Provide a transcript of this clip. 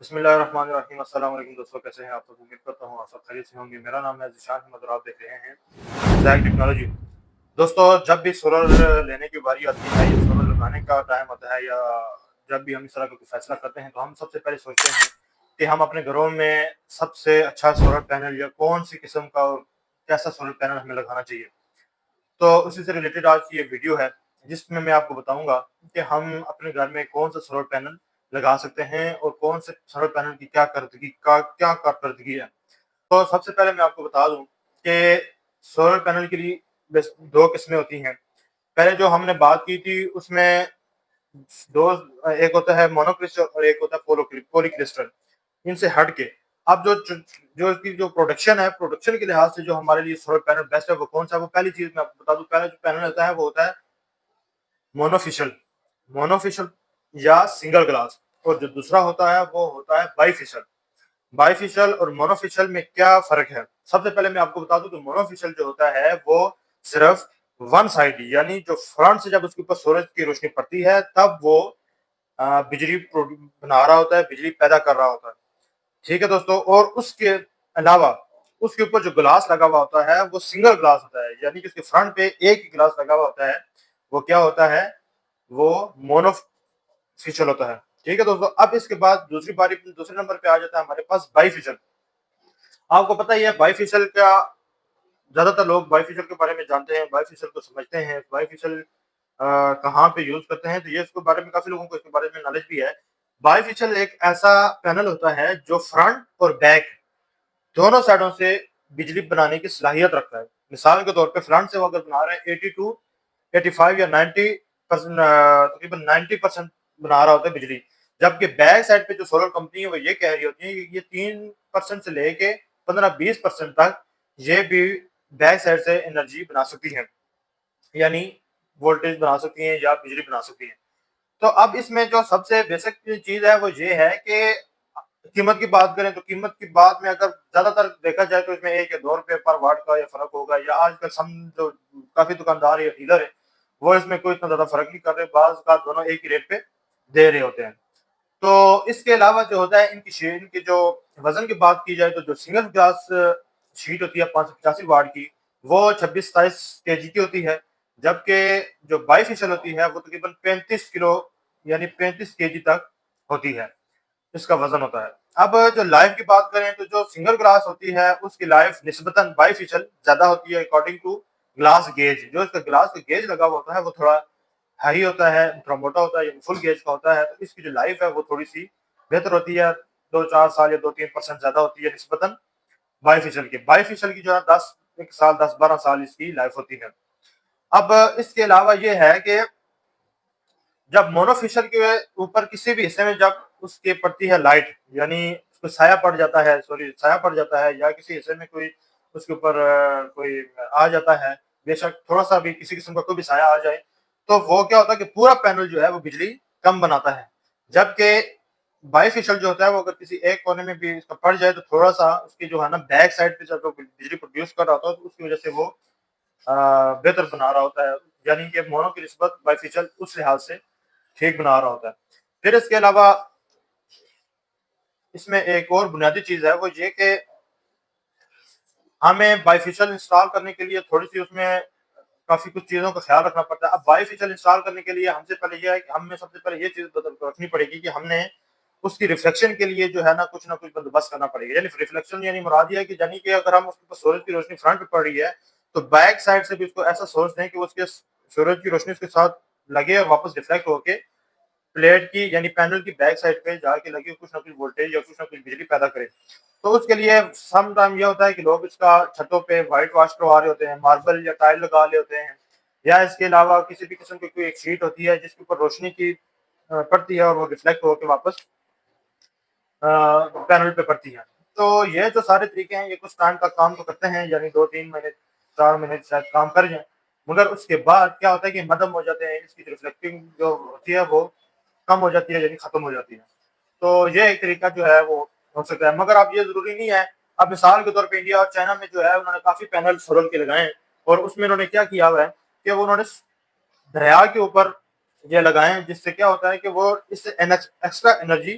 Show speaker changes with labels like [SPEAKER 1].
[SPEAKER 1] بسم اللہ الرحمن الرحیم۔ السلام علیکم دوستوں، کیسے ہیں آپ؟ تو امید کرتا ہوں آپ سب خیریت سے ہوں گے۔ میرا نام ہے ذیشان احمد اور آپ دیکھ رہے ہیں زیک ٹیکنالوجی۔ دوستوں، جب بھی سولر لینے کی باری آتی ہے یا سولر لگانے کا ٹائم آتا ہے یا جب بھی ہم اس طرح کا کوئی فیصلہ کرتے ہیں تو ہم سب سے پہلے سوچتے ہیں کہ ہم اپنے گھروں میں سب سے اچھا سولر پینل یا کون سی قسم کا اور کیسا سولر پینل ہمیں لگانا چاہیے۔ تو اسی سے ریلیٹڈ آج کی یہ ویڈیو ہے جس میں آپ کو بتاؤں گا کہ ہم اپنے گھر میں کون سا سولر پینل لگا سکتے ہیں اور کون سے سولر پینل کی کیا کارکردگی ہے۔ تو سب سے پہلے میں آپ کو بتا دوں کہ سولر پینل کے لیے دو قسمیں ہوتی ہیں۔ پہلے جو ہم نے بات کی تھی اس میں دو، ایک ہوتا ہے مونو کرسٹل اور ایک ہوتا ہے پولی کرسٹل۔ ان سے ہٹ کے اب جو اس کی جو پروڈکشن کے لحاظ سے جو ہمارے لیے سولر پینل بیسٹ ہے وہ کون سا ہے؟ وہ پہلی چیز میں آپ کو بتا دوں، پہلا جو پینل ہوتا ہے وہ ہوتا ہے مونوفیشل یا سنگل گلاس، اور جو دوسرا ہوتا ہے وہ ہوتا ہے بائی فیشل اور مونوفیشل میں کیا فرق ہے؟ سب سے پہلے میں آپ کو بتا دوں کہ مونوفیشل جو ہوتا ہے وہ صرف ون سائڈ، یعنی جو فرنٹ سے جب اس کے اوپر سورج کی روشنی پڑتی ہے تب وہ بجلی بنا رہا ہوتا ہے، بجلی پیدا کر رہا ہوتا ہے۔ ٹھیک ہے دوستوں، اور اس کے علاوہ اس کے اوپر جو گلاس لگا ہوا ہوتا ہے وہ سنگل گلاس ہوتا ہے، یعنی کہ اس کے فرنٹ پہ ایک ہی گلاس لگا ہوا ہوتا ہے، وہ کیا ہوتا ہے؟ وہ مونو فیشل ہوتا ہے۔ ٹھیک ہے دوستوں، اب اس کے بعد دوسرے نمبر پہ آ جاتا ہے ہمارے پاس بائی فیشل۔ آپ کو پتہ ہی ہے بائی فیشل کا، زیادہ تر لوگ بائی فیشل کے بارے میں جانتے ہیں، بائی فیشل کو سمجھتے ہیں، بائی فیشل کہاں پہ یوز کرتے ہیں، تو یہ اس کے بارے میں کافی لوگوں کو اس کے بارے میں نالج بھی ہے۔ بائی فیشل ایک ایسا پینل ہوتا ہے جو فرنٹ اور بیک دونوں سائڈوں سے بجلی بنانے کی صلاحیت رکھتا ہے۔ مثال کے طور پہ فرنٹ سے وہ اگر بنا رہے ہیں 82 85 یا 90%، تقریباً 90% بنا رہا ہوتا ہے بجلی، جبکہ بیک سائڈ پہ جو سولر کمپنی ہے وہ یہ کہہ رہی ہوتی ہے کہ یہ 3% سے لے کے 15-20% تک یہ بھی بیک سائڈ سے انرجی بنا سکتی ہیں، یعنی وولٹیج بنا سکتی ہیں یا بجلی بنا سکتی ہیں۔ تو اب اس میں جو سب سے بیسک چیز ہے وہ یہ ہے کہ قیمت کی بات کریں تو قیمت کی بات میں اگر زیادہ تر دیکھا جائے تو اس میں 1 یا 2 روپے پر واٹ کا یہ فرق ہوگا، یا آج کل جو کافی دکاندار یا ڈیلر ہے وہ اس میں کوئی اتنا زیادہ فرق نہیں کر رہے، بعض کا دونوں ایک ہی ریٹ پہ دے رہے ہوتے ہیں۔ تو اس کے علاوہ جو ہوتا ہے ان کی جو وزن کی بات کی جائے تو جو سنگل گلاس شیٹ ہوتی ہے 585 واٹ کی وہ 26-27 kg کی ہوتی ہے، جبکہ جو بائی فیشل ہوتی ہے وہ تقریباً 35 کلو یعنی 35 kg تک ہوتی ہے، اس کا وزن ہوتا ہے۔ اب جو لائف کی بات کریں تو جو سنگل گلاس ہوتی ہے اس کی لائف نسبتاً بائی فیشل زیادہ ہوتی ہے اکارڈنگ ٹو گلاس گیج۔ جو اس کا گلاس کا گیج لگا ہوا ہوتا ہے وہ تھوڑا ہائی ہوتا ہے، تھوڑا موٹا ہوتا ہے، یعنی فل گیج کا ہوتا ہے، تو اس کی جو لائف ہے وہ تھوڑی سی بہتر ہوتی ہے، 2-4 سال یا 2-3% زیادہ ہوتی ہے نسبتاً بائی فیشل کی۔ بائی فیشل کی جو ہے 1 سال 10-12 سال اس کی لائف ہوتی ہے۔ اب اس کے علاوہ یہ ہے کہ جب مونو فیشل کے اوپر کسی بھی حصے میں جب اس کے پڑتی ہے لائٹ، یعنی اس کو سایہ پڑ جاتا ہے یا کسی حصے میں کوئی اس کے اوپر کوئی آ جاتا ہے، بے شک تھوڑا سا بھی کسی قسم کا کوئی بھی سایہ آ جائے تو وہ کیا ہوتا ہے کہ پورا پینل جو ہے وہ بجلی کم بناتا ہے، جبکہ بائی فیشل جو ہوتا ہے وہ اگر کسی ایک کونے میں بھی اس کا پڑ جائے تو تھوڑا سا اس کی جو ہے نا بیک سائڈ پہ جب وہ بجلی پروڈیوس کر رہا ہوتا ہے تو اس کی وجہ سے وہ بہتر بنا رہا ہوتا ہے، یعنی کہ مونو کی نسبت بائی فیشل اس لحاظ سے ٹھیک بنا رہا ہوتا ہے۔ پھر اس کے علاوہ اس میں ایک اور بنیادی چیز ہے وہ یہ کہ ہمیں بائی فیشل انسٹال کرنے کے لیے تھوڑی سی اس میں کافی کچھ چیزوں کا خیال رکھنا پڑتا ہے۔ اب بائی فیشل انسٹال کرنے کے لیے ہم سے پہلے یہ ہے کہ ہمیں سب سے پہلے یہ چیز رکھنی پڑے گی کہ ہم نے اس کی ریفلیکشن کے لیے جو ہے نا کچھ نہ کچھ بندوبست کرنا پڑے گا، یعنی ریفلیکشن یعنی مراد یہ ہے کہ اگر ہم اس کے اوپر سورج کی روشنی فرنٹ پہ پڑ رہی ہے تو بیک سائڈ سے بھی اس کو ایسا سورس دیں کہ اس کے سورج کی روشنی اس کے ساتھ لگے اور واپس ریفلیکٹ ہو کے پلیٹ کی یعنی پینل کی بیک سائڈ پہ جا کے لگے کچھ نہ کچھ وولٹیج یا کچھ نہ کچھ بجلی پیدا کرے۔ تو اس کے لیے سم ٹائم یہ ہوتا ہے کہ لوگ اس کا چھتوں پہ وائٹ واش کروا رہے ہوتے ہیں، ماربل یا ٹائل لگا رہے ہوتے ہیں، یا اس کے علاوہ کسی بھی قسم کی کوئی ایک شیٹ ہوتی ہے جس کے اوپر روشنی کی پڑتی ہے اور وہ ریفلیکٹ ہو کے واپس پینل پہ پڑتی ہے۔ تو یہ جو سارے طریقے ہیں یہ کچھ ٹائم کا کام تو کرتے ہیں، یعنی 2-3 مہینے 4 مہینے شاید کام کر جائیں، مگر اس کے بعد کیا ہوتا ہے کہ مدم ہو جاتے ہیں، اس کی ریفلیکٹنگ جو ہوتی ہے وہ کم ہو جاتی ہے، یعنی ختم ہو جاتی ہے۔ تو یہ ایک طریقہ جو ہے وہ ہو سکتا ہے، مگر اب یہ ضروری نہیں ہے۔ اب مثال کے طور پہ انڈیا اور چائنا میں جو ہے انہوں نے کافی پینل سولر کے لگائے ہیں، اور اس میں انہوں نے کیا کیا ہوا ہے کہ انہوں نے دریا کے اوپر یہ لگائے ہیں، جس سے کیا ہوتا ہے کہ وہ اس سے ایکسٹرا انرجی